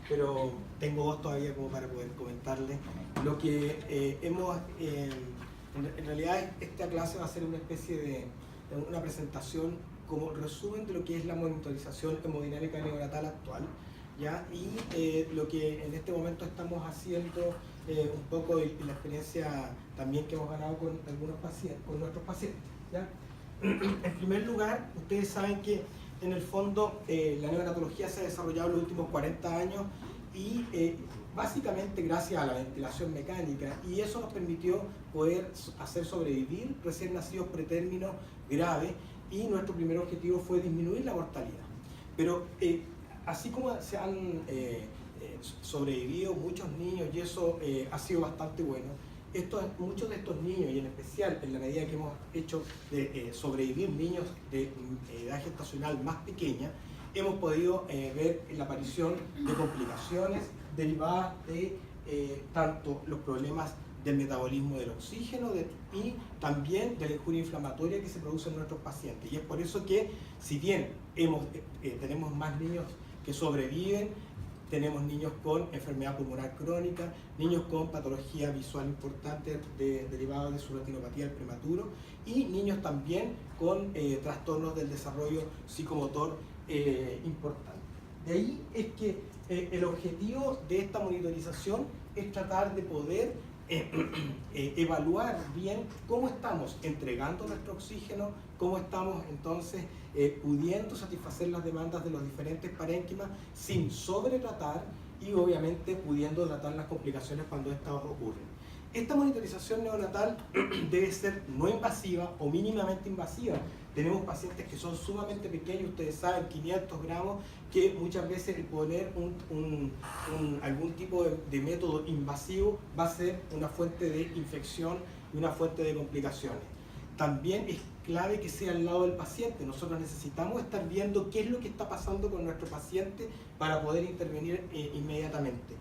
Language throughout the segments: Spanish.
pero tengo voz todavía como para poder comentarles. Lo que en realidad esta clase va a ser una especie de una presentación como resumen de lo que es la monitorización hemodinámica neonatal actual, ¿ya? Y lo que en este momento estamos haciendo un poco, y la experiencia también que hemos ganado con algunos pacientes, con nuestros pacientes, ¿ya? En primer lugar, ustedes saben que en el fondo la neonatología se ha desarrollado en los últimos 40 años y básicamente gracias a la ventilación mecánica, y eso nos permitió poder hacer sobrevivir recién nacidos pretérminos graves, y nuestro primer objetivo fue disminuir la mortalidad. Pero así como se han sobrevivido muchos niños, y eso ha sido bastante bueno, muchos de estos niños, y en especial en la medida que hemos hecho de sobrevivir niños de edad gestacional más pequeña, hemos podido ver la aparición de complicaciones derivadas de tanto los problemas del metabolismo del oxígeno y también de la injuria inflamatoria que se produce en nuestros pacientes. Y es por eso que, si bien tenemos más niños que sobreviven, tenemos niños con enfermedad pulmonar crónica, niños con patología visual importante derivada de su retinopatía del prematuro, y niños también con trastornos del desarrollo psicomotor importante. De ahí es que el objetivo de esta monitorización es tratar de poder evaluar bien cómo estamos entregando nuestro oxígeno, cómo estamos entonces pudiendo satisfacer las demandas de los diferentes parénquimas sin sobretratar, y obviamente pudiendo tratar las complicaciones cuando estas ocurren. Esta monitorización neonatal debe ser no invasiva o mínimamente invasiva. Tenemos pacientes que son sumamente pequeños, ustedes saben, 500 gramos, que muchas veces el poner algún tipo de método invasivo va a ser una fuente de infección y una fuente de complicaciones. También es clave que sea al lado del paciente. Nosotros necesitamos estar viendo qué es lo que está pasando con nuestro paciente para poder intervenir inmediatamente.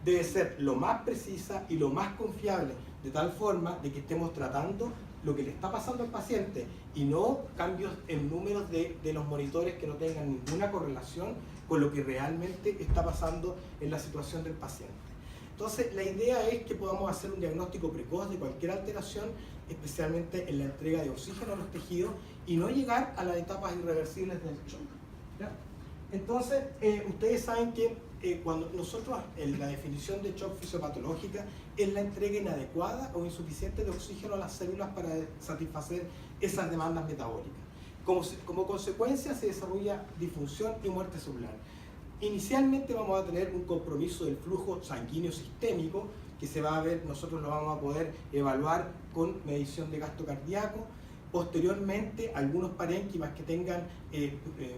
Debe ser lo más precisa y lo más confiable, de tal forma de que estemos tratando lo que le está pasando al paciente y no cambios en números de los monitores que no tengan ninguna correlación con lo que realmente está pasando en la situación del paciente. Entonces, la idea es que podamos hacer un diagnóstico precoz de cualquier alteración, especialmente en la entrega de oxígeno a los tejidos, y no llegar a las etapas irreversibles del shock, ¿ya? Entonces, ustedes saben que cuando nosotros, en la definición de shock fisiopatológica, es la entrega inadecuada o insuficiente de oxígeno a las células para satisfacer esas demandas metabólicas. Como consecuencia se desarrolla disfunción y muerte celular. Inicialmente vamos a tener un compromiso del flujo sanguíneo sistémico, que se va a ver, nosotros lo vamos a poder evaluar con medición de gasto cardíaco. Posteriormente, algunos parénquimas que tengan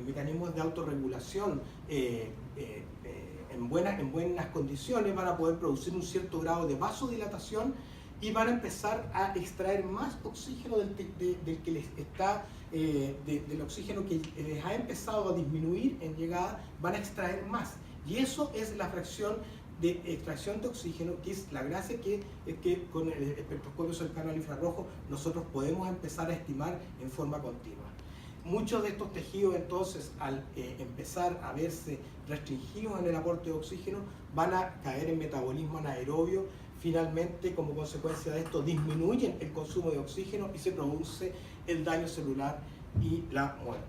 mecanismos de autorregulación en buenas condiciones van a poder producir un cierto grado de vasodilatación y van a empezar a extraer más oxígeno del que les está, del oxígeno que les ha empezado a disminuir en llegada, van a extraer más. Y eso es la fracción de extracción de oxígeno, que es la gracia que con el espectroscopio cercano al infrarrojo nosotros podemos empezar a estimar en forma continua. Muchos de estos tejidos entonces, al empezar a verse restringidos en el aporte de oxígeno, van a caer en metabolismo anaerobio. Finalmente, como consecuencia de esto, disminuyen el consumo de oxígeno y se produce el daño celular y la muerte.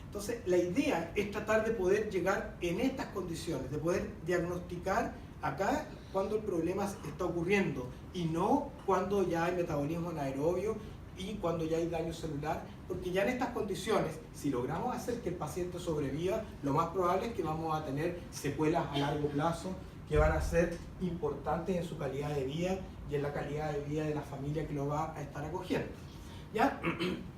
Entonces, la idea es tratar de poder llegar en estas condiciones, de poder diagnosticar acá cuando el problema está ocurriendo y no cuando ya hay metabolismo anaerobio y cuando ya hay daño celular, porque ya en estas condiciones, si logramos hacer que el paciente sobreviva, lo más probable es que vamos a tener secuelas a largo plazo que van a ser importantes en su calidad de vida y en la calidad de vida de la familia que lo va a estar acogiendo, ¿ya?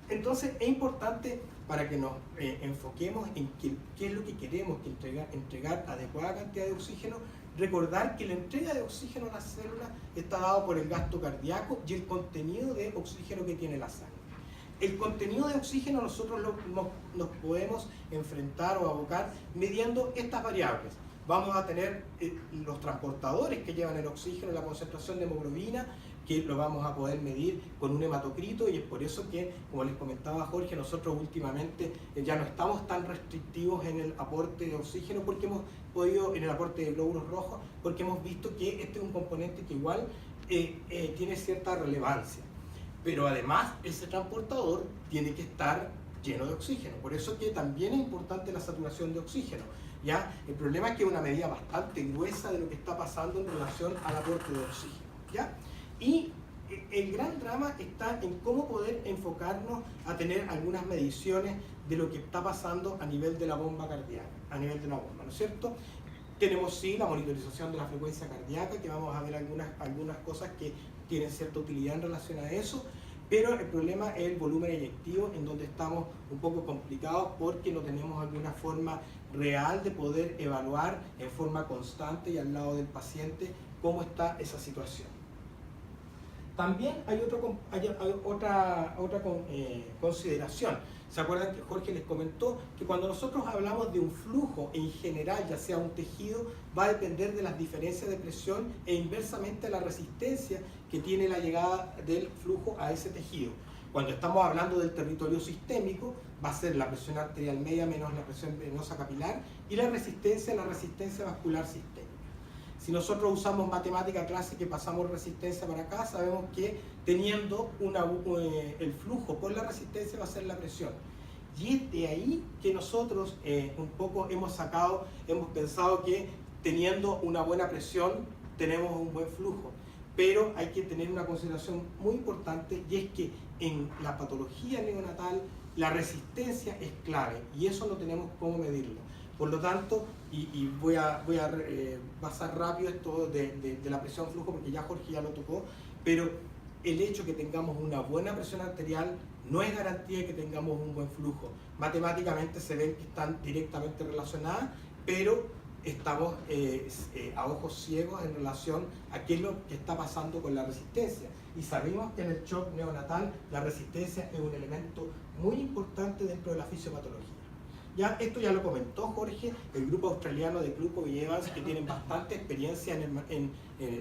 Entonces es importante, para que nos enfoquemos en qué es lo que queremos, que entregar adecuada cantidad de oxígeno, recordar que la entrega de oxígeno a las células está dado por el gasto cardíaco y el contenido de oxígeno que tiene la sangre. El contenido de oxígeno nosotros nos podemos enfrentar o abocar midiendo estas variables. Vamos a tener los transportadores que llevan el oxígeno, la concentración de hemoglobina, que lo vamos a poder medir con un hematocrito, y es por eso que, como les comentaba Jorge, nosotros últimamente ya no estamos tan restrictivos en el aporte de oxígeno, porque hemos podido, en el aporte de glóbulos rojos, porque hemos visto que este es un componente que igual tiene cierta relevancia. Pero además ese transportador tiene que estar lleno de oxígeno, por eso que también es importante la saturación de oxígeno. ¿Ya? El problema es que es una medida bastante gruesa de lo que está pasando en relación al aporte de oxígeno. ¿Ya? Y el gran drama está en cómo poder enfocarnos a tener algunas mediciones de lo que está pasando a nivel de la bomba cardíaca, a nivel de la bomba, ¿no es cierto? Tenemos sí la monitorización de la frecuencia cardíaca, que vamos a ver algunas cosas que tienen cierta utilidad en relación a eso, pero el problema es el volumen eyectivo, en donde estamos un poco complicados porque no tenemos alguna forma real de poder evaluar en forma constante y al lado del paciente cómo está esa situación. También hay otra consideración. ¿Se acuerdan que Jorge les comentó que cuando nosotros hablamos de un flujo en general, ya sea un tejido, va a depender de las diferencias de presión e inversamente la resistencia que tiene la llegada del flujo a ese tejido? Cuando estamos hablando del territorio sistémico, va a ser la presión arterial media menos la presión venosa capilar, y la resistencia vascular sistémica. Si nosotros usamos matemática clásica y pasamos resistencia para acá, sabemos que teniendo el flujo por la resistencia va a ser la presión. Y es de ahí que nosotros un poco hemos pensado que teniendo una buena presión tenemos un buen flujo. Pero hay que tener una consideración muy importante, y es que en la patología neonatal la resistencia es clave, y eso no tenemos cómo medirlo. Por lo tanto, y voy a pasar rápido esto de la presión flujo, porque ya Jorge ya lo tocó, pero el hecho de que tengamos una buena presión arterial no es garantía de que tengamos un buen flujo. Matemáticamente se ven que están directamente relacionadas, pero estamos a ojos ciegos en relación a qué es lo que está pasando con la resistencia. Y sabemos que en el shock neonatal la resistencia es un elemento muy importante dentro de la fisiopatología. Ya, esto ya lo comentó Jorge, el grupo australiano de Kluko y Evans, que tienen bastante experiencia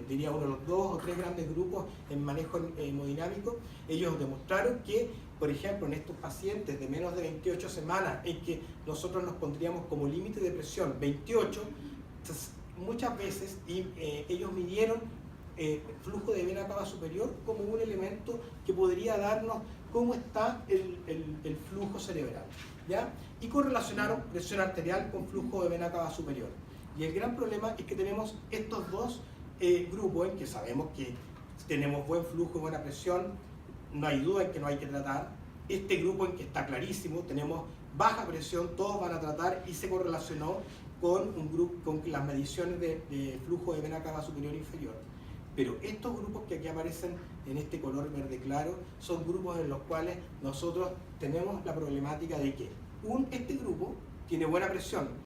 diría uno de los 2 o 3 grandes grupos en manejo hemodinámico. Ellos demostraron que, por ejemplo, en estos pacientes de menos de 28 semanas, en que nosotros nos pondríamos como límite de presión 28, muchas veces ellos midieron flujo de vena cava superior como un elemento que podría darnos cómo está el flujo cerebral, ¿ya? Y correlacionaron presión arterial con flujo de vena cava superior. Y el gran problema es que tenemos estos dos grupos en que sabemos que tenemos buen flujo y buena presión, no hay duda en que no hay que tratar. Este grupo en que está clarísimo, tenemos baja presión, todos van a tratar, y se correlacionó con las mediciones de flujo de vena cava superior e inferior. Pero estos grupos que aquí aparecen en este color verde claro son grupos en los cuales nosotros tenemos la problemática de que este grupo tiene buena presión,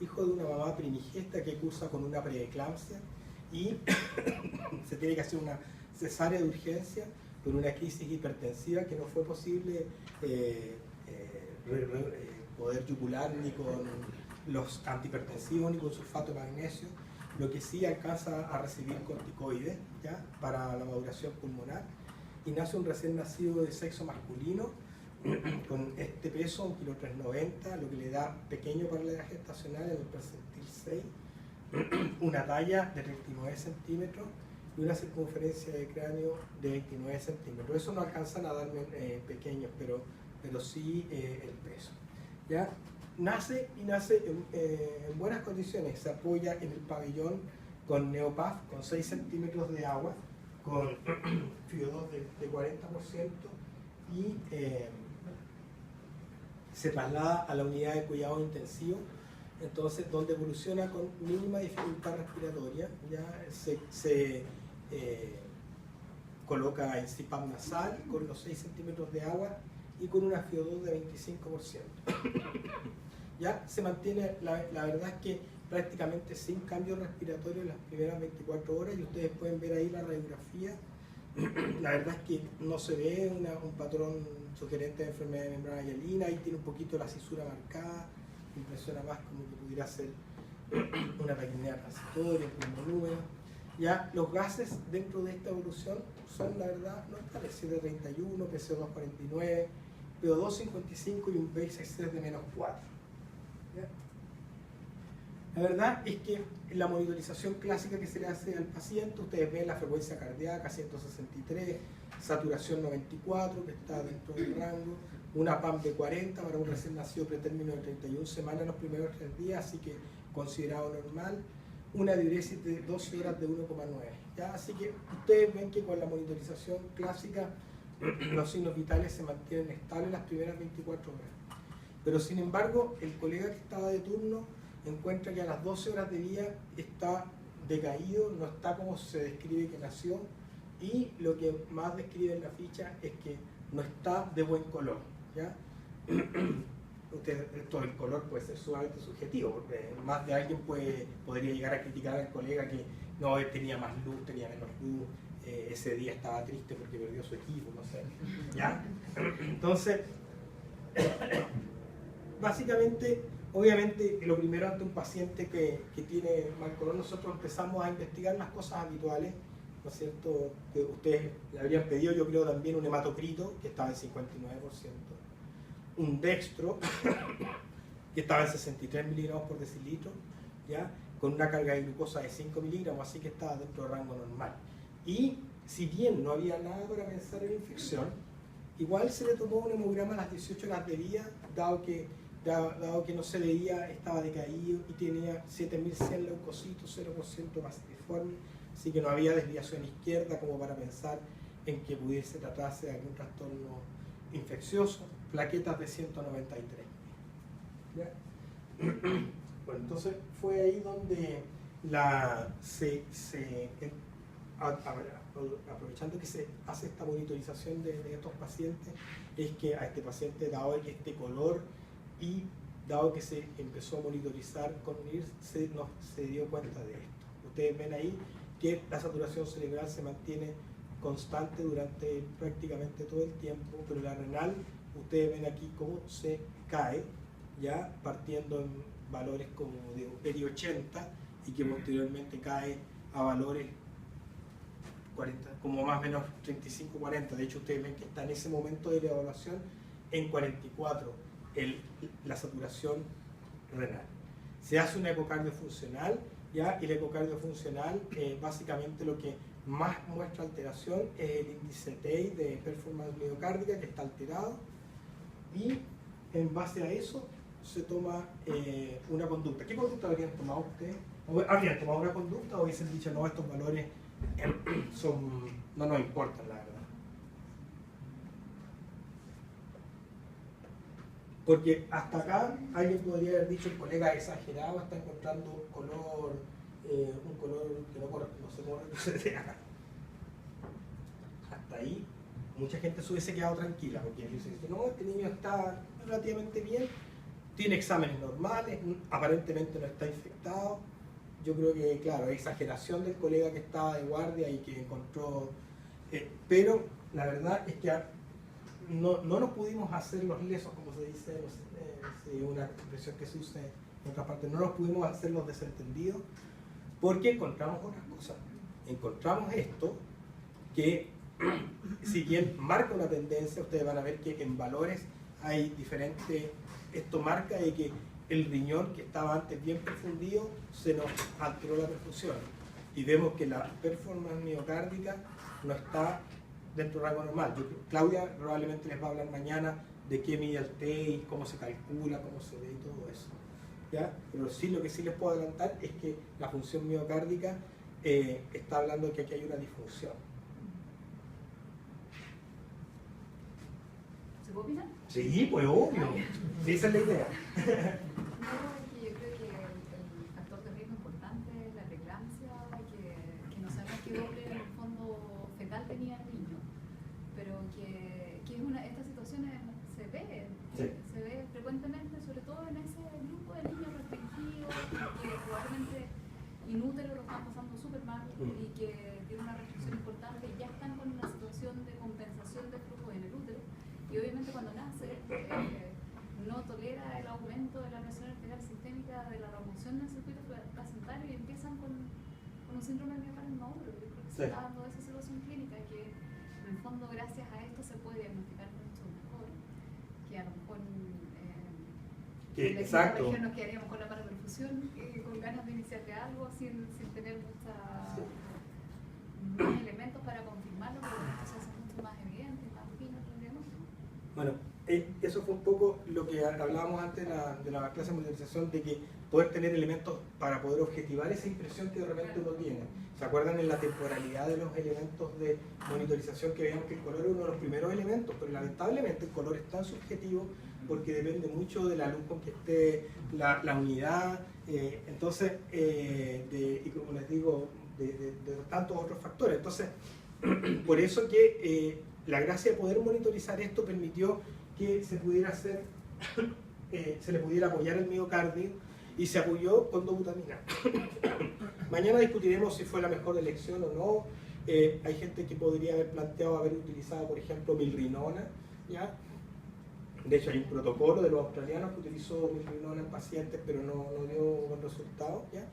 hijo de una mamá primigesta que cursa con una preeclampsia y se tiene que hacer una cesárea de urgencia por una crisis hipertensiva que no fue posible poder yugular ni con los antihipertensivos ni con sulfato de magnesio, lo que sí alcanza a recibir corticoides, ¿ya?, para la maduración pulmonar, y nace un recién nacido de sexo masculino con este peso, 1,390 kg, lo que le da pequeño para la edad gestacional en el percentil 6, una talla de 39 centímetros y una circunferencia de cráneo de 29 centímetros. Eso no alcanzan a darme pequeños, pero sí el peso. ¿Ya? Nace en buenas condiciones, se apoya en el pabellón con Neopaf, con 6 centímetros de agua, con FIO2 de 40% y se traslada a la unidad de cuidado intensivo, entonces donde evoluciona con mínima dificultad respiratoria, ya se coloca en CPAP nasal con los 6 centímetros de agua y con una FIO2 de 25%. Ya se mantiene, la verdad es que prácticamente sin cambio respiratorio en las primeras 24 horas, y ustedes pueden ver ahí la radiografía. La verdad es que no se ve un patrón sugerente de enfermedad de membrana hialina, ahí tiene un poquito la cisura marcada, impresiona más como que pudiera ser una taquipnea transitoria, un volumen. Ya los gases dentro de esta evolución son, la verdad, no estables, 731, PCO2 49, PO2 55 y un P6 de menos 4. ¿Ya? La verdad es que la monitorización clásica que se le hace al paciente, ustedes ven la frecuencia cardíaca 163, saturación 94, que está dentro del rango, una PAM de 40 para un recién nacido pretérmino de 31 semanas en los primeros 3 días, así que considerado normal, una diuresis de 12 horas de 1,9. ¿Ya? Así que ustedes ven que con la monitorización clásica los signos vitales se mantienen estables las primeras 24 horas. Pero sin embargo, el colega que estaba de turno encuentra que a las 12 horas de día está decaído, no está como se describe que nació, y lo que más describe en la ficha es que no está de buen color. ¿Ya? Todo el color puede ser sumamente subjetivo, porque más de alguien podría llegar a criticar al colega que no, él tenía más luz, tenía menos luz, ese día estaba triste porque perdió su equipo, no sé. ¿Ya? Entonces, básicamente, obviamente, lo primero ante un paciente que tiene mal color, nosotros empezamos a investigar las cosas habituales, ¿no es cierto? Que ustedes le habrían pedido, yo creo, también un hematocrito, que estaba en 59%, un dextro, que estaba en 63 miligramos por decilitro, ¿ya? Con una carga de glucosa de 5 miligramos, así que estaba dentro del rango normal. Y si bien no había nada para pensar en infección, igual se le tomó un hemograma a las 18 horas de vida, dado que no se veía, estaba decaído y tenía 7100 leucocitos, 0% pasiforme, así que no había desviación izquierda como para pensar en que pudiese tratarse de algún trastorno infeccioso, plaquetas de 193. ¿Ya? Bueno, entonces fue ahí donde aprovechando que se hace esta monitorización de estos pacientes, es que a este paciente, dado que este color y dado que se empezó a monitorizar con NIRS, se dio cuenta de esto. Ustedes ven ahí que la saturación cerebral se mantiene constante durante prácticamente todo el tiempo, pero la renal, ustedes ven aquí cómo se cae, ya partiendo en valores como de peri 80 y que posteriormente cae a valores 40, como más o menos 35-40. De hecho, ustedes ven que está en ese momento de la evaluación en 44 la saturación renal. Se hace una ecocardio funcional, ¿ya? Y la ecocardio funcional, básicamente lo que más muestra alteración es el índice TEI de performance miocárdica, que está alterado, y en base a eso se toma una conducta. ¿Qué conducta habrían tomado ustedes? ¿Habrían tomado una conducta o hubiesen dicho no, estos valores no nos importan, la verdad? Porque hasta acá alguien podría haber dicho, el colega exagerado está encontrando un color que no sé cómo retroceder acá. Hasta ahí mucha gente se hubiese quedado tranquila, porque dice, no, este niño está relativamente bien, tiene exámenes normales, aparentemente no está infectado. Yo creo que, claro, hay exageración del colega que estaba de guardia y que encontró... pero la verdad es que no nos pudimos hacer los lesos, como se dice, no sé, una expresión que se usa en otras partes, no nos pudimos hacer los desentendidos porque encontramos otras cosas. Encontramos esto que, si bien marca una tendencia, ustedes van a ver que en valores hay diferentes... Esto marca de que el riñón que estaba antes bien perfundido se nos alteró la perfusión y vemos que la performance miocárdica no está dentro del rango normal. Claudia probablemente les va a hablar mañana de qué mide el TEI, cómo se calcula, cómo se ve y todo eso, ¿ya? Pero sí, lo que sí les puedo adelantar es que la función miocárdica está hablando de que aquí hay una disfunción. ¿Se puede opinar? Sí, pues obvio. Sí, esa es la idea. Yo creo que el factor de riesgo importante es la preeclampsia, que no sabemos qué doble en el fondo fetal tenía el niño, pero que es estas situaciones se ve frecuentemente, sobre todo en ese grupo de niños restringidos, que probablemente inúteros lo están pasando súper mal y que tienen una restricción importante y ya están con una situación de compensación de flujo en el útero. Y obviamente cuando nace no tolera el aumento de la presión arterial sistémica, de la remoción del circuito placentario y empiezan con un síndrome de miocardio inmaduro. Yo creo que se está dando esa situación clínica que en el fondo gracias a esto se puede diagnosticar mucho mejor, que a lo mejor en la región nos quedaríamos con la paraperfusión, con ganas de iniciar de algo sin tener más elementos para confirmarlo, pero esto se hace mucho más evidente, más fino el diagnóstico. Bueno, eso fue un poco lo que hablábamos antes de la clase de monitorización, de que poder tener elementos para poder objetivar esa impresión que de repente uno tiene. ¿Se acuerdan en la temporalidad de los elementos de monitorización que veíamos que el color es uno de los primeros elementos? Pero lamentablemente el color es tan subjetivo porque depende mucho de la luz con que esté la unidad, entonces, y como les digo, de tantos otros factores. Entonces, por eso que la gracia de poder monitorizar esto permitió que se pudiera hacer, se le pudiera apoyar el miocardio y se apoyó con dobutamina. Mañana discutiremos si fue la mejor elección o no. Hay gente que podría haber planteado haber utilizado, por ejemplo, milrinona, ¿ya? De hecho, hay un protocolo de los australianos que utilizó milrinona en pacientes, pero no dio buen resultado, ¿ya?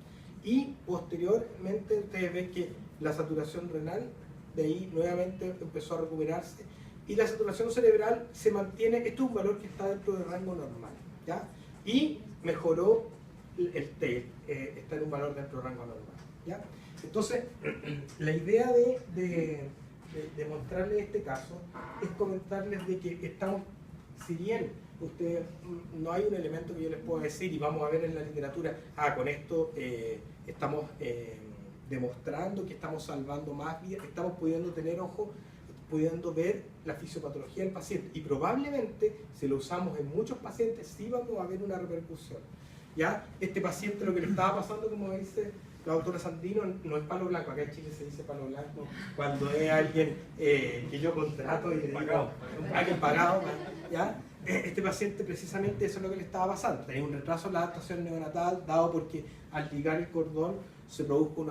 Y posteriormente ustedes ven que la saturación renal de ahí nuevamente empezó a recuperarse y la saturación cerebral se mantiene. Esto es un valor que está dentro del rango normal, ¿ya? Y mejoró el TEI, está en un valor dentro del rango normal, ¿ya? Entonces, la idea de mostrarles este caso es comentarles de que estamos, si bien ustedes, no hay un elemento que yo les pueda decir y vamos a ver en la literatura, con esto estamos demostrando que estamos salvando más vidas, estamos pudiendo tener ojo, pudiendo ver la fisiopatología del paciente y probablemente si lo usamos en muchos pacientes sí vamos a ver una repercusión. ¿Ya? Este paciente lo que le estaba pasando, como dice la doctora Sandino, no es palo blanco, acá en Chile se dice palo blanco cuando es alguien que yo contrato y le digo alguien pagado, ¿ya? Este paciente precisamente eso es lo que le estaba pasando, tenía un retraso en la adaptación neonatal dado porque al ligar el cordón se produjo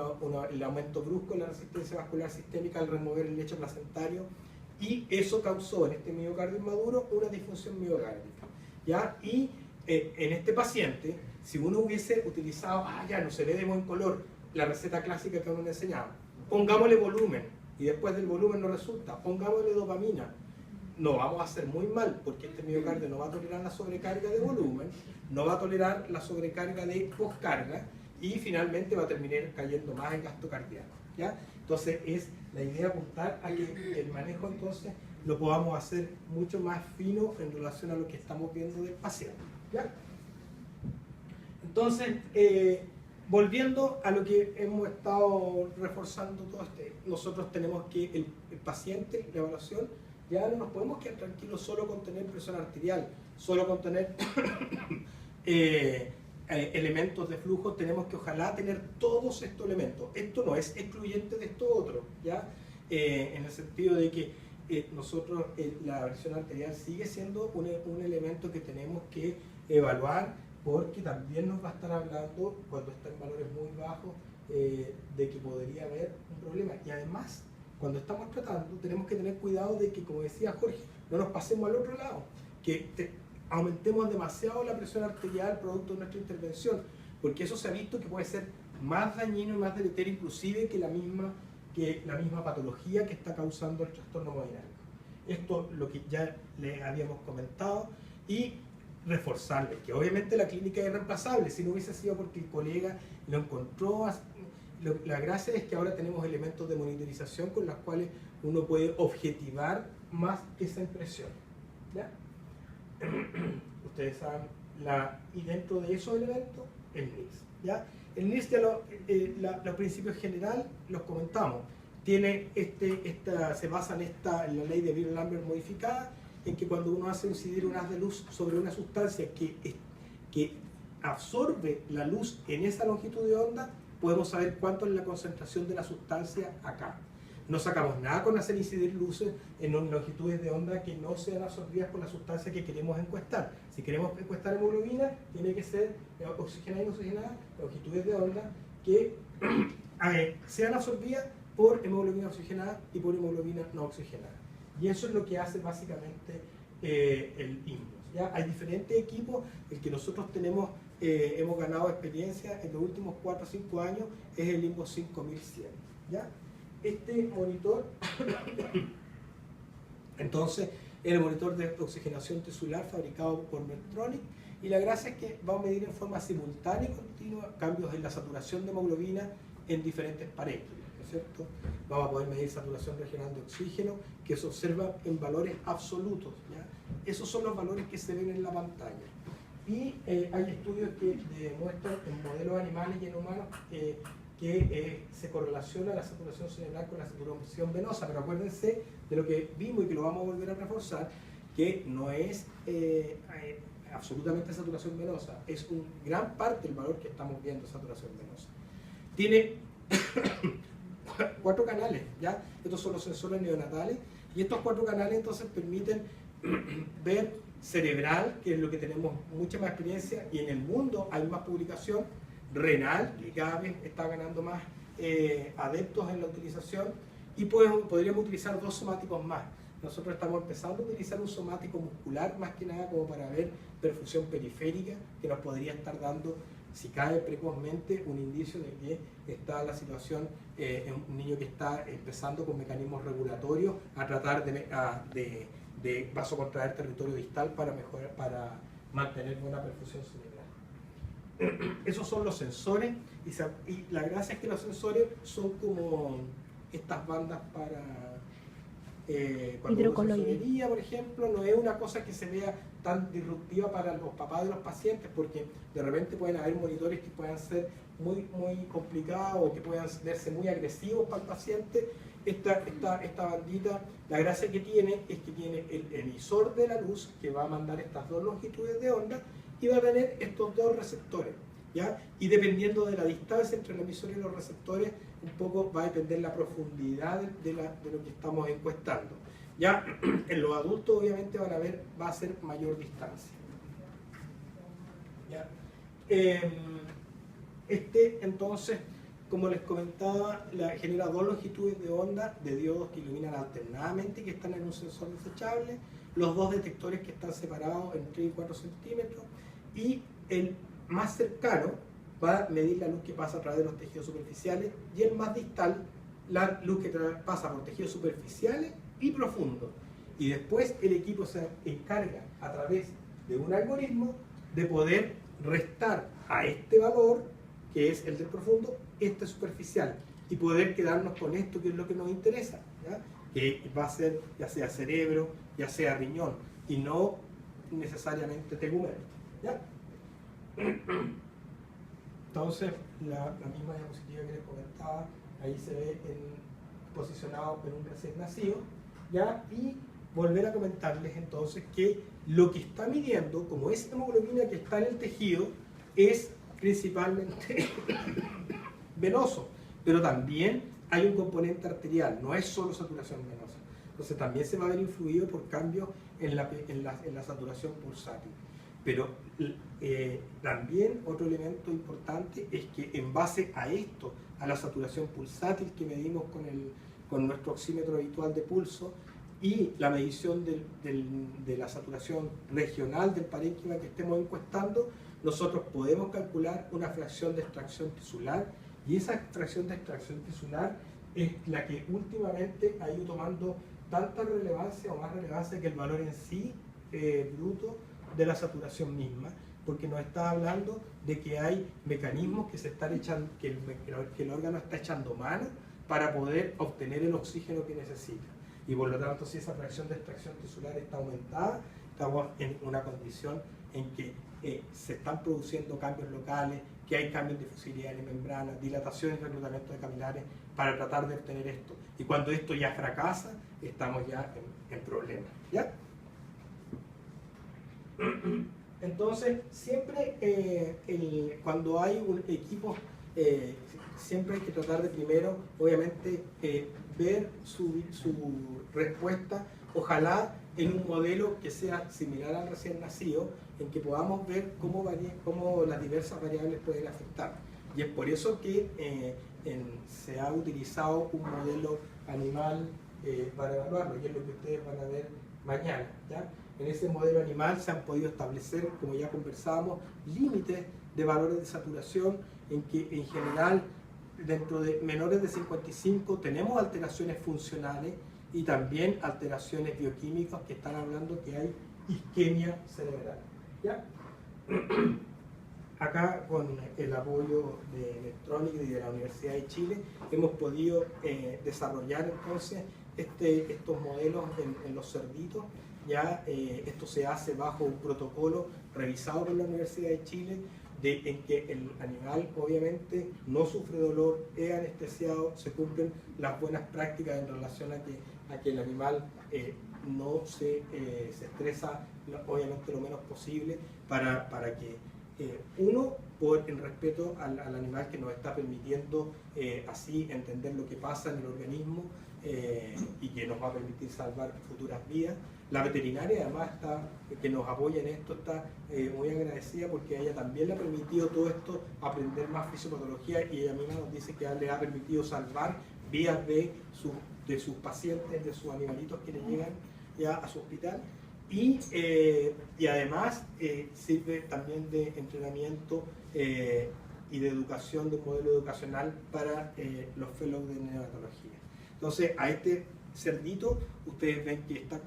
el aumento brusco en la resistencia vascular sistémica al remover el lecho placentario y eso causó en este miocardio inmaduro una disfunción miocárdica, ¿ya? Y en este paciente, si uno hubiese utilizado, ya no se ve de buen color, la receta clásica que uno le enseñaba, pongámosle volumen y después del volumen no resulta, pongámosle dopamina, no vamos a hacer muy mal porque este miocardio no va a tolerar la sobrecarga de volumen, no va a tolerar la sobrecarga de poscarga y finalmente va a terminar cayendo más en gasto cardíaco, ¿ya? Entonces es la idea apuntar a que el manejo entonces lo podamos hacer mucho más fino en relación a lo que estamos viendo del paciente, ¿ya? Entonces, volviendo a lo que hemos estado reforzando todo nosotros tenemos que el paciente, la evaluación, ya no nos podemos quedar tranquilos solo con tener presión arterial, solo con tener elementos de flujo, tenemos que ojalá tener todos estos elementos. Esto no es excluyente de esto otro, ¿ya? En el sentido de que nosotros la presión arterial sigue siendo un elemento que tenemos que evaluar, porque también nos va a estar hablando, cuando está en valores muy bajos, de que podría haber un problema. Y además, cuando estamos tratando, tenemos que tener cuidado de que, como decía Jorge, no nos pasemos al otro lado, que aumentemos demasiado la presión arterial producto de nuestra intervención, porque eso se ha visto que puede ser más dañino y más deleterio inclusive que la misma patología que está causando el trastorno hemodinámico. Esto lo que ya le habíamos comentado, y reforzarle que obviamente la clínica es irreemplazable. Si no hubiese sido porque el colega lo encontró, la gracia es que ahora tenemos elementos de monitorización con los cuales uno puede objetivar más esa impresión, ¿ya? Ustedes saben, y dentro de esos elementos, el NIRS, ¿ya? El NIRS, ya los principios generales los comentamos. Tiene se basa en la ley de Beer-Lambert modificada, en que cuando uno hace incidir un haz de luz sobre una sustancia que absorbe la luz en esa longitud de onda, podemos saber cuánto es la concentración de la sustancia acá. No sacamos nada con hacer incidir luces en longitudes de onda que no sean absorbidas por la sustancia que queremos encuestar. Si queremos encuestar hemoglobina, tiene que ser oxigenada y no oxigenada, longitudes de onda que sean absorbidas por hemoglobina oxigenada y por hemoglobina no oxigenada. Y eso es lo que hace básicamente el INVOS, ¿ya? Hay diferentes equipos. El que nosotros hemos ganado experiencia en los últimos 4 o 5 años es el INVOS 5100, ¿ya? Este monitor, entonces, es el monitor de oxigenación tisular fabricado por Medtronic, y la gracia es que va a medir en forma simultánea y continua cambios en la saturación de hemoglobina en diferentes parénquimas, ¿no es cierto? Vamos a poder medir saturación regional de oxígeno, que se observa en valores absolutos, ¿ya? Esos son los valores que se ven en la pantalla. Y hay estudios que demuestran en modelos animales y en humanos que se correlaciona la saturación cerebral con la saturación venosa, pero acuérdense de lo que vimos y que lo vamos a volver a reforzar, que no es absolutamente saturación venosa, es un gran parte del valor que estamos viendo saturación venosa. Tiene 4 canales, ¿ya? Estos son los sensores neonatales, y estos 4 canales entonces permiten ver cerebral, que es lo que tenemos mucha más experiencia, y en el mundo hay más publicación, renal, que cada vez está ganando más adeptos en la utilización, y podríamos utilizar 2 somáticos más. Nosotros estamos empezando a utilizar un somático muscular, más que nada como para ver perfusión periférica, que nos podría estar dando, si cae precozmente, un indicio de que está la situación en un niño que está empezando con mecanismos regulatorios a tratar de vasocontraer territorio distal para mantener buena perfusión cerebral. Esos son los sensores, y la gracia es que los sensores son como estas bandas para hidrocoloides, por ejemplo. No es una cosa que se vea tan disruptiva para los papás de los pacientes, porque de repente pueden haber monitores que puedan ser muy complicados o que puedan verse muy agresivos para el paciente. Esta bandita, la gracia que tiene es que tiene el emisor de la luz, que va a mandar estas 2 longitudes de onda, y va a tener estos 2 receptores, ¿ya? Y dependiendo de la distancia entre el emisor y los receptores, un poco va a depender la profundidad de lo que estamos encuestando. Ya en los adultos obviamente va a ser mayor distancia, ¿ya? Entonces, como les comentaba, genera 2 longitudes de onda de diodos que iluminan alternadamente, que están en un sensor desechable, los 2 detectores que están separados en 3 y 4 centímetros, y el más cercano va a medir la luz que pasa a través de los tejidos superficiales, y el más distal, la luz que pasa por tejidos superficiales y profundos. Y después el equipo se encarga, a través de un algoritmo, de poder restar a este valor, que es el del profundo, este superficial, y poder quedarnos con esto, que es lo que nos interesa, ¿ya? Que va a ser ya sea cerebro, ya sea riñón, y no necesariamente tegumento, ¿ya? Entonces, la misma diapositiva que les comentaba, ahí se ve posicionado en un recién nacido, ¿ya? Y volver a comentarles entonces que lo que está midiendo, como es hemoglobina que está en el tejido, es principalmente venoso, pero también hay un componente arterial, no es solo saturación venosa. Entonces también se va a ver influido por cambios en la saturación pulsátil. Pero también otro elemento importante es que en base a esto, a la saturación pulsátil que medimos con nuestro oxímetro habitual de pulso y la medición de la saturación regional del parénquima que estemos encuestando, nosotros podemos calcular una fracción de extracción tisular, y esa fracción de extracción tisular es la que últimamente ha ido tomando tanta relevancia o más relevancia que el valor en sí bruto de la saturación misma, porque nos está hablando de que hay mecanismos que se están echando, que el órgano está echando mano para poder obtener el oxígeno que necesita. Y por lo tanto, si esa fracción de extracción tisular está aumentada, estamos en una condición en que se están produciendo cambios locales, que hay cambios de difusividad de membrana, dilatación y reclutamiento de capilares para tratar de obtener esto. Y cuando esto ya fracasa, estamos ya en problemas. ¿Ya? Entonces, siempre cuando hay un equipo, siempre hay que tratar de primero, obviamente, ver su respuesta, ojalá en un modelo que sea similar al recién nacido, en que podamos ver cómo las diversas variables pueden afectar. Y es por eso que se ha utilizado un modelo animal para evaluarlo, y es lo que ustedes van a ver mañana, ¿ya? En ese modelo animal se han podido establecer, como ya conversábamos, límites de valores de saturación en que en general dentro de menores de 55 tenemos alteraciones funcionales y también alteraciones bioquímicas que están hablando que hay isquemia cerebral. ¿Ya? Acá con el apoyo de Medtronic y de la Universidad de Chile hemos podido desarrollar entonces estos modelos en los cerditos. Ya esto se hace bajo un protocolo revisado por la Universidad de Chile, en que el animal obviamente no sufre dolor, es anestesiado, se cumplen las buenas prácticas en relación a que el animal no se estresa obviamente lo menos posible para que uno, en respeto al animal que nos está permitiendo así entender lo que pasa en el organismo y que nos va a permitir salvar futuras vidas. La veterinaria además que nos apoya en esto está muy agradecida porque a ella también le ha permitido todo esto, aprender más fisiopatología, y ella misma nos dice que le ha permitido salvar vidas de sus pacientes, de sus animalitos que le llegan ya a su hospital. Y además sirve también de entrenamiento y de educación, de un modelo educacional para los fellows de neonatología. Entonces, a este cerdito, ustedes ven que está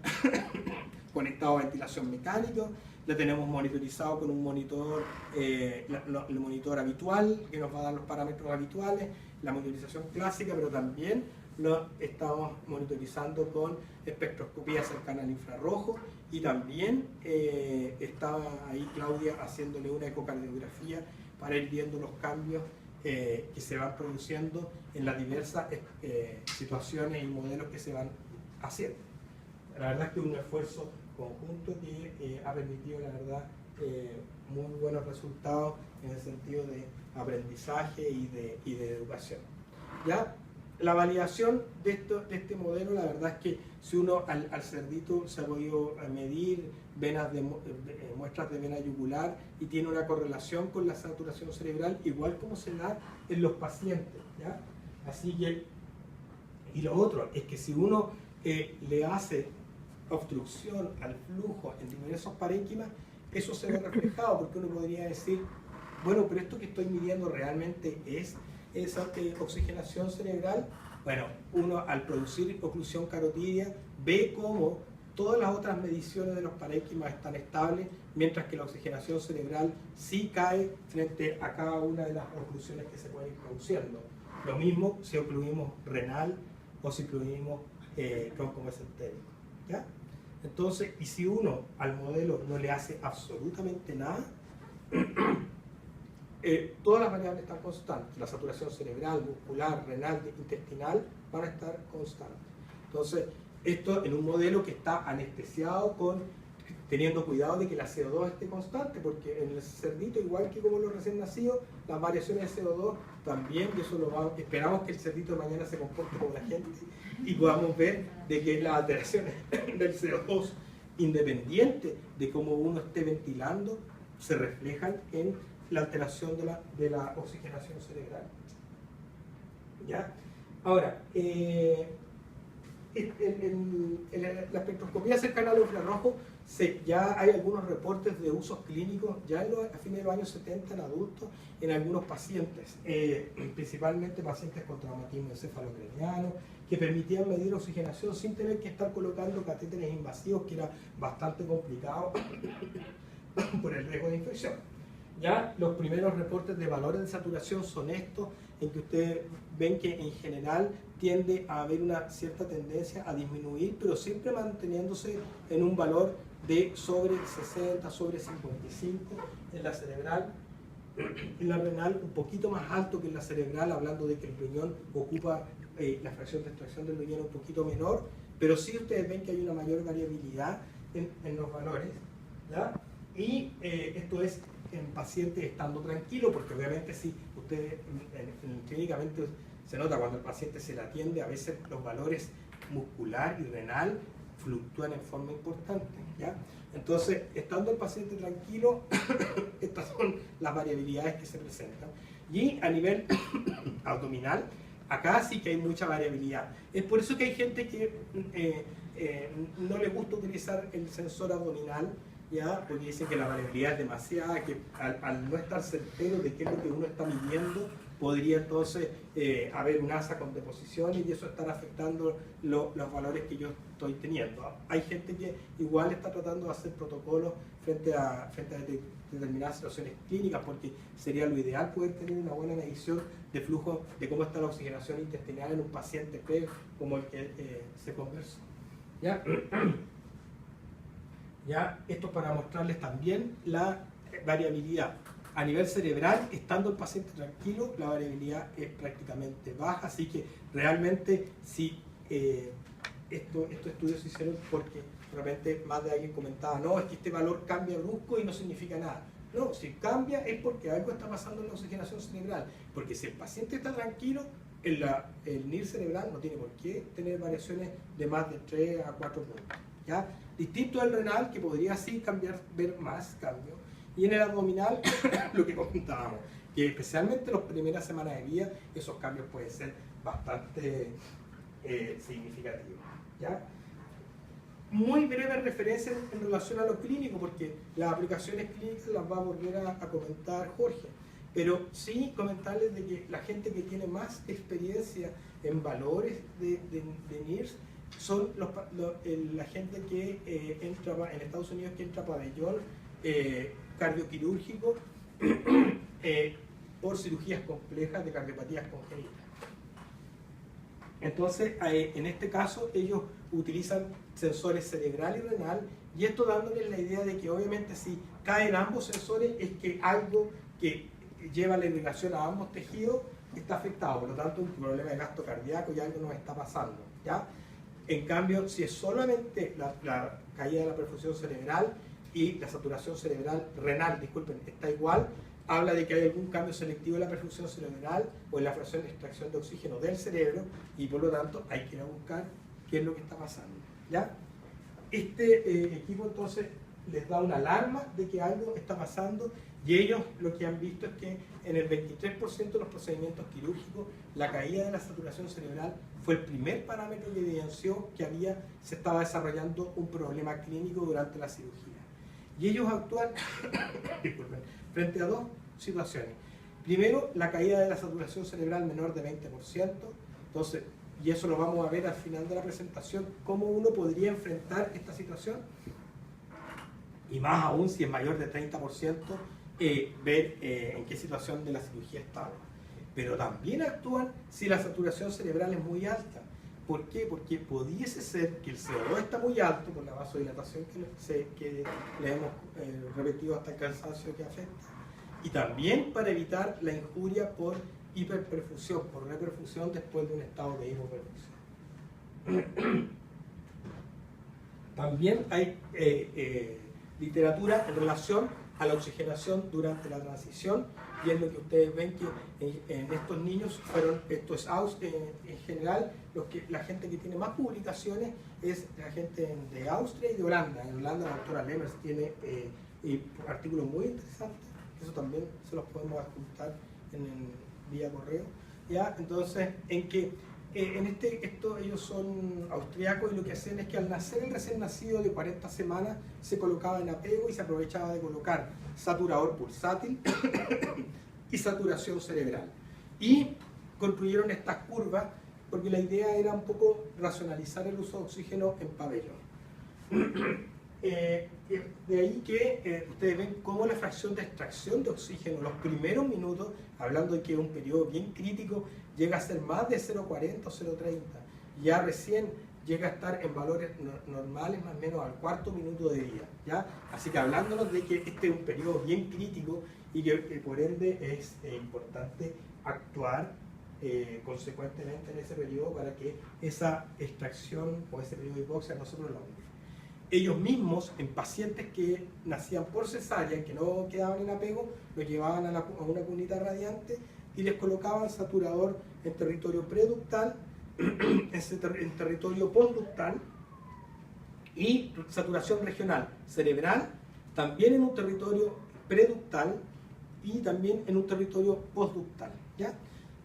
conectado a ventilación mecánica, lo tenemos monitorizado con un monitor, el monitor habitual, que nos va a dar los parámetros habituales, la monitorización clásica, pero también lo estamos monitorizando con espectroscopía cercana al infrarrojo, y también estaba ahí Claudia haciéndole una ecocardiografía para ir viendo los cambios que se van produciendo en las diversas situaciones y modelos que se van haciendo. La verdad es que es un esfuerzo conjunto que ha permitido, la verdad, muy buenos resultados en el sentido de aprendizaje y de educación. ¿Ya? La validación de este modelo, la verdad es que si uno al cerdito se ha podido medir muestras de vena yugular y tiene una correlación con la saturación cerebral, igual como se da en los pacientes, ¿ya? Así que, y lo otro es que si uno le hace obstrucción al flujo en diversos parénquimas, eso se ve reflejado, porque uno podría decir, bueno, pero esto que estoy midiendo realmente es esa oxigenación cerebral. Bueno, uno al producir oclusión carotidia ve cómo todas las otras mediciones de los parénquimas están estables, mientras que la oxigenación cerebral sí cae frente a cada una de las oclusiones que se pueden ir produciendo. Lo mismo si ocluimos renal o si ocluimos tronco mesentérico, ¿ya? Entonces, y si uno al modelo no le hace absolutamente nada, todas las variables están constantes. La saturación cerebral, muscular, renal, intestinal van a estar constantes. Entonces, esto en un modelo que está anestesiado con teniendo cuidado de que la CO2 esté constante, porque en el cerdito, igual que como los recién nacidos, las variaciones de CO2 también, y eso esperamos que el cerdito de mañana se comporte como la gente y podamos ver de que las alteraciones del CO2, independiente de cómo uno esté ventilando, se reflejan en la alteración de la oxigenación cerebral. ¿Ya? Ahora, la espectroscopía cercana al infrarrojo, ya hay algunos reportes de usos clínicos ya a fines de los años 70 en adultos, en algunos pacientes, principalmente pacientes con traumatismo encefalocraniano, que permitían medir oxigenación sin tener que estar colocando catéteres invasivos, que era bastante complicado por el riesgo de infección. Ya los primeros reportes de valores de saturación son estos, en que ustedes ven que en general tiende a haber una cierta tendencia a disminuir, pero siempre manteniéndose en un valor de sobre 60, sobre 55 en la cerebral. En la renal un poquito más alto que en la cerebral, hablando de que el riñón ocupa la fracción de extracción del riñón un poquito menor, pero sí ustedes ven que hay una mayor variabilidad en los valores, ¿ya? Y esto es en pacientes estando tranquilo, porque obviamente si ustedes clínicamente se nota cuando el paciente se le atiende, a veces los valores muscular y renal fluctúan en forma importante, ¿ya? Entonces, estando el paciente tranquilo, estas son las variabilidades que se presentan. Y a nivel abdominal, acá sí que hay mucha variabilidad. Es por eso que hay gente que no le gusta utilizar el sensor abdominal, ¿ya? Porque dicen que la variabilidad es demasiada, que al no estar certero de qué es lo que uno está midiendo, podría entonces haber un asa con deposiciones y eso estar afectando los valores que yo estoy teniendo. Hay gente que igual está tratando de hacer protocolos frente a determinadas situaciones clínicas, porque sería lo ideal poder tener una buena medición de flujo de cómo está la oxigenación intestinal en un paciente como el que se conversó. ¿Ya? ¿Ya? Esto para mostrarles también la variabilidad. A nivel cerebral, estando el paciente tranquilo, la variabilidad es prácticamente baja, así que realmente si estos estudios se hicieron porque realmente más de alguien comentaba, no, es que este valor cambia brusco y no significa nada. No, si cambia es porque algo está pasando en la oxigenación cerebral, porque si el paciente está tranquilo, el NIR cerebral no tiene por qué tener variaciones de más de 3 a 4 puntos, ¿ya? Distinto al renal, que podría sí cambiar, ver más cambios. Y en el abdominal, lo que comentábamos, que especialmente en las primeras semanas de vida, esos cambios pueden ser bastante significativos, ¿ya? Muy breve referencia en relación a lo clínico, porque las aplicaciones clínicas las va a volver a comentar Jorge. Pero sí comentarles de que la gente que tiene más experiencia en valores de NIRS son la gente que entra en Estados Unidos, que entra a pabellón cardioquirúrgico por cirugías complejas de cardiopatías congénitas. Entonces, en este caso, ellos utilizan sensores cerebral y renal, y esto dándoles la idea de que obviamente si caen ambos sensores es que algo que lleva la irrigación a ambos tejidos está afectado, por lo tanto un problema de gasto cardíaco y algo nos está pasando, ¿ya? En cambio, si es solamente la caída de la perfusión cerebral y la saturación renal, disculpen, está igual, habla de que hay algún cambio selectivo en la perfusión cerebral o en la fracción de extracción de oxígeno del cerebro, y por lo tanto hay que ir a buscar qué es lo que está pasando, ¿ya? Este equipo entonces les da una alarma de que algo está pasando, y ellos lo que han visto es que en el 23% de los procedimientos quirúrgicos la caída de la saturación cerebral fue el primer parámetro que evidenció que se estaba desarrollando un problema clínico durante la cirugía. Y ellos actúan frente a dos situaciones. Primero, la caída de la saturación cerebral menor de 20%, entonces, y eso lo vamos a ver al final de la presentación, cómo uno podría enfrentar esta situación, y más aún si es mayor de 30%, ver en qué situación de la cirugía estaba. Pero también actúan si la saturación cerebral es muy alta. ¿Por qué? Porque pudiese ser que el CO2 está muy alto por la vasodilatación que le hemos repetido hasta el cansancio que afecta, y también para evitar la injuria por hiperperfusión, por reperfusión después de un estado de hipoperfusión. También hay literatura en relación a la oxigenación durante la transición, y es lo que ustedes ven que en estos niños en general, la gente que tiene más publicaciones es la gente de Austria y de Holanda. En Holanda la doctora Lemmers tiene artículos muy interesantes, eso también se los podemos adjuntar vía correo. ¿Ya? Entonces, ellos son austriacos, y lo que hacen es que al nacer el recién nacido de 40 semanas se colocaba en apego y se aprovechaba de colocar saturador pulsátil y saturación cerebral. Y construyeron estas curvas porque la idea era un poco racionalizar el uso de oxígeno en pabellón. De ahí que ustedes ven cómo la fracción de extracción de oxígeno en los primeros minutos, hablando de que es un periodo bien crítico, llega a ser más de 0,40 o 0,30. Ya recién llega a estar en valores normales más o menos al cuarto minuto de vida. ¿Ya? Así que hablándonos de que este es un periodo bien crítico y que por ende es importante actuar consecuentemente en ese periodo para que esa extracción o ese periodo de hipoxia no se prolongue. Ellos mismos, en pacientes que nacían por cesárea, que no quedaban en apego, los llevaban a una cunita radiante y les colocaban saturador en territorio preductal, en territorio postductal, y saturación regional cerebral, también en un territorio preductal y también en un territorio postductal. ¿Ya?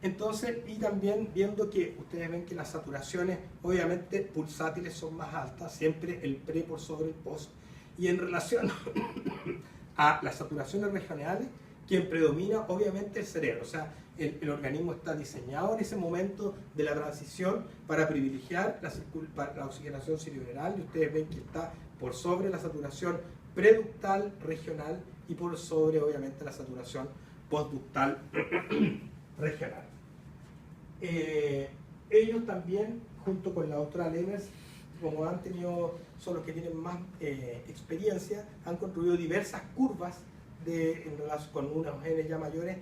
Entonces, y también viendo que ustedes ven que las saturaciones obviamente pulsátiles son más altas, siempre el pre por sobre el post, y en relación a las saturaciones regionales, quien predomina obviamente el cerebro, o sea, el organismo está diseñado en ese momento de la transición para privilegiar la oxigenación cerebral, y ustedes ven que está por sobre la saturación preductal regional y por sobre obviamente la saturación postductal regional. Ellos también, junto con la doctora Lemmers, como son los que tienen más experiencia, han construido diversas curvas con unos genes ya mayores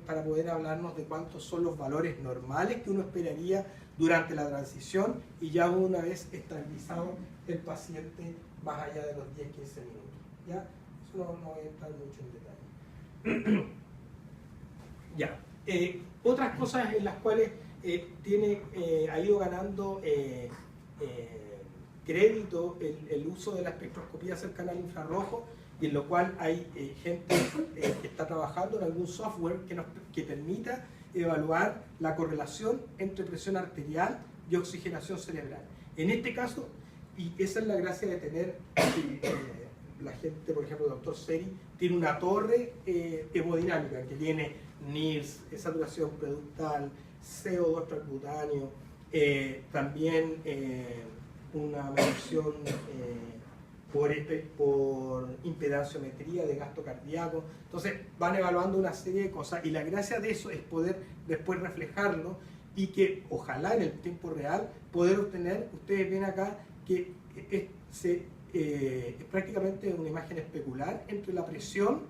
para poder hablarnos de cuántos son los valores normales que uno esperaría durante la transición, y ya una vez estabilizado el paciente más allá de los 10-15 minutos. ¿Ya? Eso no voy a entrar mucho en detalle. Ya. Otras cosas en las cuales ha ido ganando crédito el uso de la espectroscopía cercana al infrarrojo, y en lo cual hay gente que está trabajando en algún software que permita evaluar la correlación entre presión arterial y oxigenación cerebral. En este caso, y esa es la gracia de tener la gente, por ejemplo, el doctor Seri, tiene una torre hemodinámica que tiene NIRS, saturación preductal, CO2 transcutáneo, también una medición por impedanciometría de gasto cardíaco. Entonces van evaluando una serie de cosas, y la gracia de eso es poder después reflejarlo y que ojalá en el tiempo real poder obtener, ustedes ven acá que es prácticamente una imagen especular entre la presión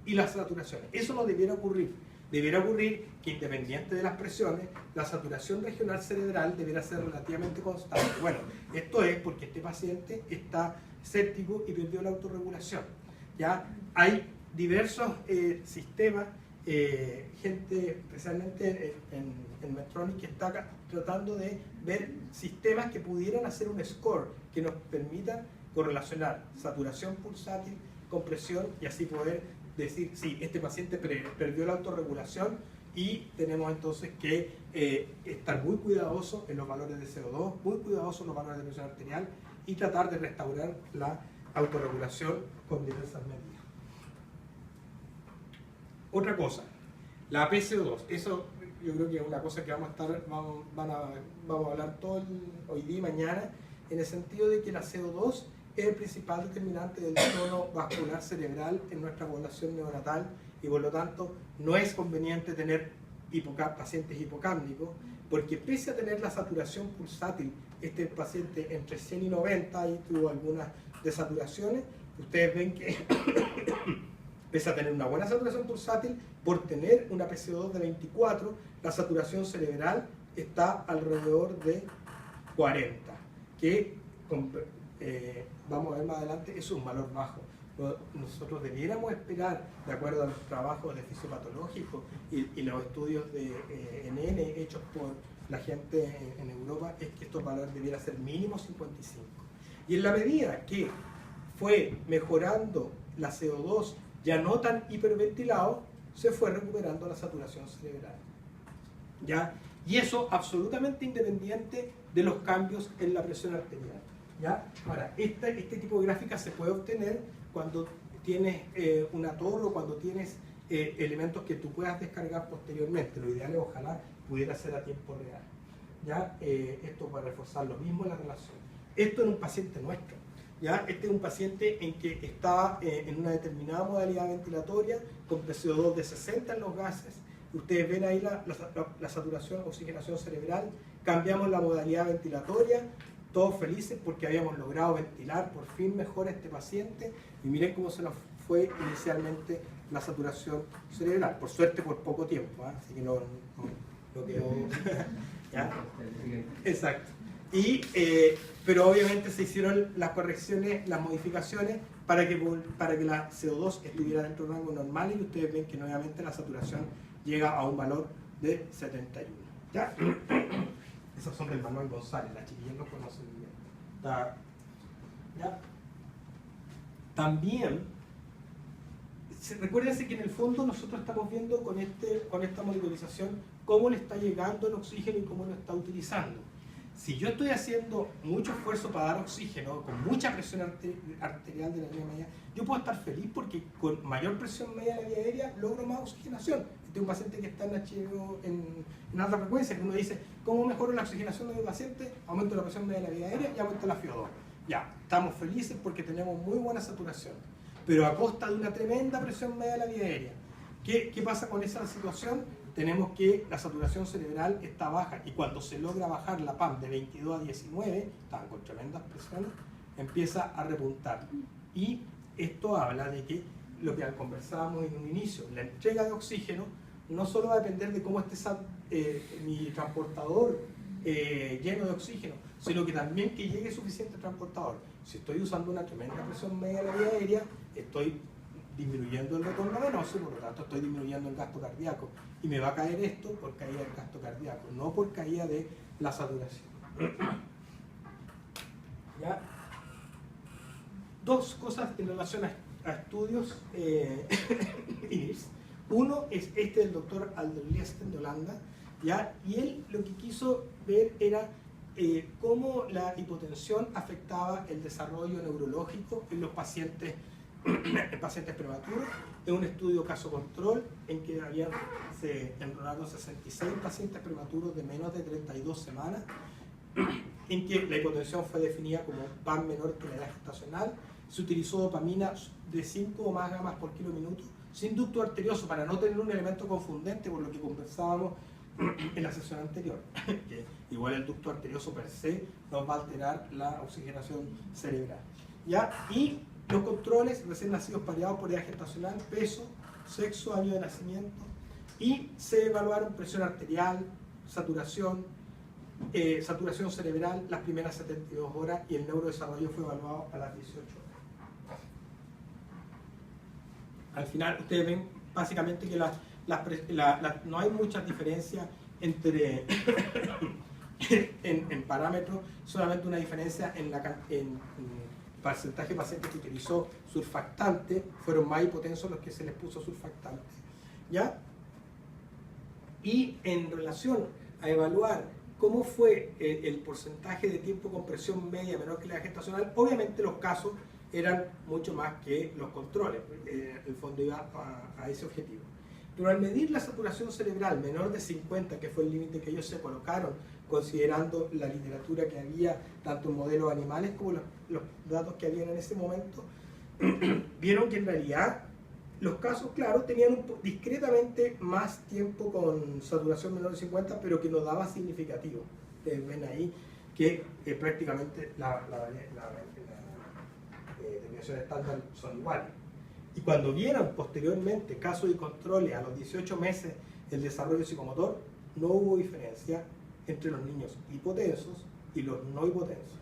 y las saturaciones. Eso no debiera ocurrir. Debiera ocurrir que, independiente de las presiones, la saturación regional cerebral debiera ser relativamente constante. Bueno, esto es porque este paciente está séptico y perdió la autorregulación. ¿Ya? Hay diversos sistemas, gente, especialmente en Medtronic, que está tratando de ver sistemas que pudieran hacer un score que nos permitan correlacionar saturación pulsátil con presión, y así poder decir, sí, este paciente perdió la autorregulación, y tenemos entonces que estar muy cuidadosos en los valores de CO2, muy cuidadosos en los valores de presión arterial, y tratar de restaurar la autorregulación con diversas medidas. Otra cosa, la PCO2, eso yo creo que es una cosa que vamos a hablar todo hoy día y mañana, en el sentido de que la CO2 es el principal determinante del tono vascular cerebral en nuestra población neonatal, y por lo tanto no es conveniente tener pacientes hipocámnicos, porque pese a tener la saturación pulsátil, este paciente entre 100 y 90, ahí tuvo algunas desaturaciones, ustedes ven que pese a tener una buena saturación pulsátil, por tener una PCO2 de 24, la saturación cerebral está alrededor de 40, que vamos a ver más adelante, eso es un valor bajo. Nosotros debiéramos esperar, de acuerdo a los trabajos de fisiopatológicos y los estudios de NN hechos por la gente en Europa, es que estos valores debieran ser mínimo 55. Y en la medida que fue mejorando la CO2, ya no tan hiperventilado, se fue recuperando la saturación cerebral. ¿Ya? Y eso absolutamente independiente de los cambios en la presión arterial. ¿Ya? Ahora, este tipo de gráfica se puede obtener cuando tienes una torre o cuando tienes elementos que tú puedas descargar posteriormente. Lo ideal es ojalá pudiera ser a tiempo real. ¿Ya? Esto para reforzar lo mismo la relación. Esto en un paciente nuestro. ¿Ya? Este es un paciente en que está en una determinada modalidad ventilatoria con PCO2 de 60 en los gases. Ustedes ven ahí la saturación, oxigenación cerebral. Cambiamos la modalidad ventilatoria, todos felices porque habíamos logrado ventilar por fin mejor a este paciente. Y miren cómo se nos fue inicialmente la saturación cerebral. Por suerte por poco tiempo, ¿eh? Así que no quedó... ¿Ya? Exacto. Pero obviamente se hicieron las correcciones, las modificaciones para que la CO2 estuviera dentro de un rango normal, y ustedes ven que nuevamente la saturación llega a un valor de 71. ¿Ya? Esos son del Manuel González, las chiquillas no conocen bien. ¿Ya? También, recuérdense que en el fondo nosotros estamos viendo con esta monitorización cómo le está llegando el oxígeno y cómo lo está utilizando. Si yo estoy haciendo mucho esfuerzo para dar oxígeno, con mucha presión arterial de la vía media, yo puedo estar feliz porque con mayor presión media de la vía aérea logro más oxigenación. Este es un paciente que está en HVO en alta frecuencia, que uno dice, ¿cómo mejoro la oxigenación de mi paciente? Aumento la presión media de la vía aérea y aumento la FiO2. Ya, estamos felices porque tenemos muy buena saturación, pero a costa de una tremenda presión media de la vía aérea. ¿Qué pasa con esa situación? Tenemos que la saturación cerebral está baja, y cuando se logra bajar la PAM de 22 a 19, estaban con tremendas presiones, empieza a repuntar. Y esto habla de que lo que conversábamos en un inicio, la entrega de oxígeno no solo va a depender de cómo esté mi transportador lleno de oxígeno, sino que también que llegue suficiente transportador. Si estoy usando una tremenda presión media de la vía aérea, estoy disminuyendo el retorno venoso y por lo tanto estoy disminuyendo el gasto cardíaco. Y me va a caer esto por caída del gasto cardíaco, no por caída de la saturación. ¿Ya? Dos cosas en relación a estudios INIRS. Uno es este del doctor Alderliesten de Holanda, ¿ya? Y él lo que quiso ver era cómo la hipotensión afectaba el desarrollo neurológico en los pacientes prematuros. Es un estudio caso control en que se enrolaron 66 pacientes prematuros de menos de 32 semanas, en que la hipotensión fue definida como PAM menor que la edad gestacional. Se utilizó dopamina de 5 o más gamas por kilo minuto, sin ducto arterioso, para no tener un elemento confundente, por lo que conversábamos en la sesión anterior, que igual el ducto arterioso per se nos va a alterar la oxigenación cerebral. ¿Ya? Y los controles recién nacidos pareados por edad gestacional, peso, sexo, año de nacimiento, y se evaluaron presión arterial, saturación cerebral las primeras 72 horas, y el neurodesarrollo fue evaluado a las 18 horas. Al final ustedes ven básicamente que no hay muchas diferencias entre en parámetros, solamente una diferencia en porcentaje de pacientes que utilizó surfactante. Fueron más hipotensos los que se les puso surfactante, ¿ya? Y en relación a evaluar cómo fue el porcentaje de tiempo con presión media menor que la gestacional, obviamente los casos eran mucho más que los controles, el fondo iba a ese objetivo. Pero al medir la saturación cerebral menor de 50, que fue el límite que ellos se colocaron, considerando la literatura que había, tanto en modelos animales como los datos que habían en ese momento, vieron que en realidad los casos, claro, tenían discretamente más tiempo con saturación menor de 50, pero que no daba significativo. Ustedes ven ahí que prácticamente las desviaciones estándar son iguales. Y cuando vieron posteriormente casos y controles a los 18 meses del desarrollo psicomotor, no hubo diferencia entre los niños hipotensos y los no hipotensos.